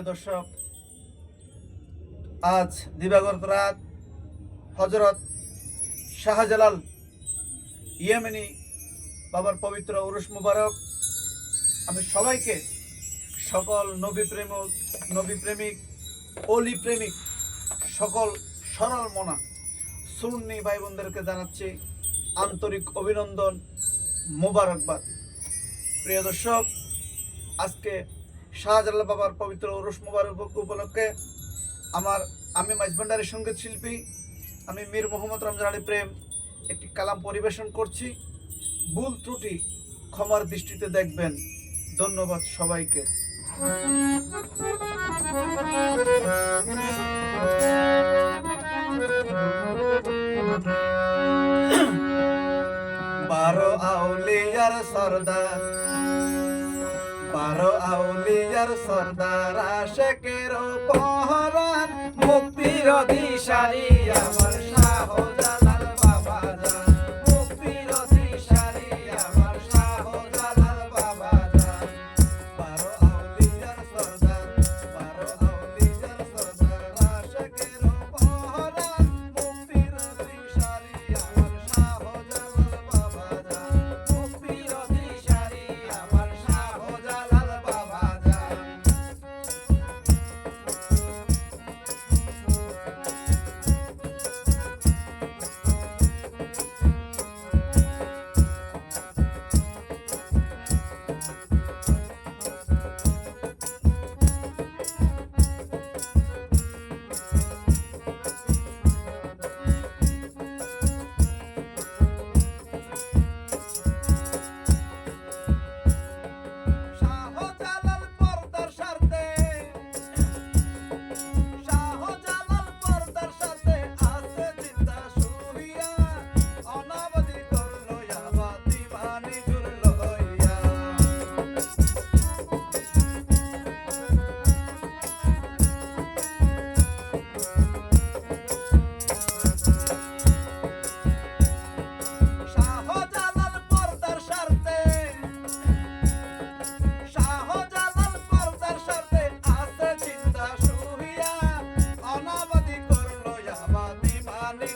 প্রিয় দর্শক, আজ দিবাগত রাত হজরত শাহজালাল ইয়েমেনি বাবার পবিত্র উরুস মুবারক। আমি সবাইকে, সকল নবী প্রেমিক অলি প্রেমিক, সকল সরল মনা সুন্নি ভাই বোনদেরকে জানাচ্ছি আন্তরিক অভিনন্দন, মোবারকবাদ। প্রিয় দর্শক, আজকে শাহজালাল বাবার পবিত্র উরুস মুবারক উপলক্ষে আমি মাইজভান্ডারের সঙ্গীত শিল্পী, আমি মীর মোহাম্মদ রমজান আলী প্রেম একটি কালাম পরিবেশন করছি। ভুল ত্রুটি ক্ষমার দৃষ্টিতে দেখবেন। ধন্যবাদ সবাইকে। বারো আউলিয়ার সর্দার, বারো আউলিয়ার সর্দার, আশেকের পহরান, মুক্তির দিশারি আমার শাহজালাল বাবা জান, মুক্তির দিশারি আমার শাহজালাল বাবা জান। বারো আউলিয়ার সর্দার, বারো আউলিয়ার সর্দার, আশেকের পহরান, মুক্তির দিশারি আমার শাহজালাল বাবা জান, মুক্তির দিশারি আমার শাহজালাল বাবা জান। শাহজালাল পর্দার স্বার্থে, শাহজালাল পর্দার স্বার্থে আছে চিন্তা শুইয়া, অনাবধি করলো আবাদ দিবানি জুড়ল হইয়া। শাহজালাল পর্দার স্বার্থে, শাহজালাল পর্দার স্বার্থে আছে চিন্তা শুইয়া, অনাবধি করলো আবাদ দিবানি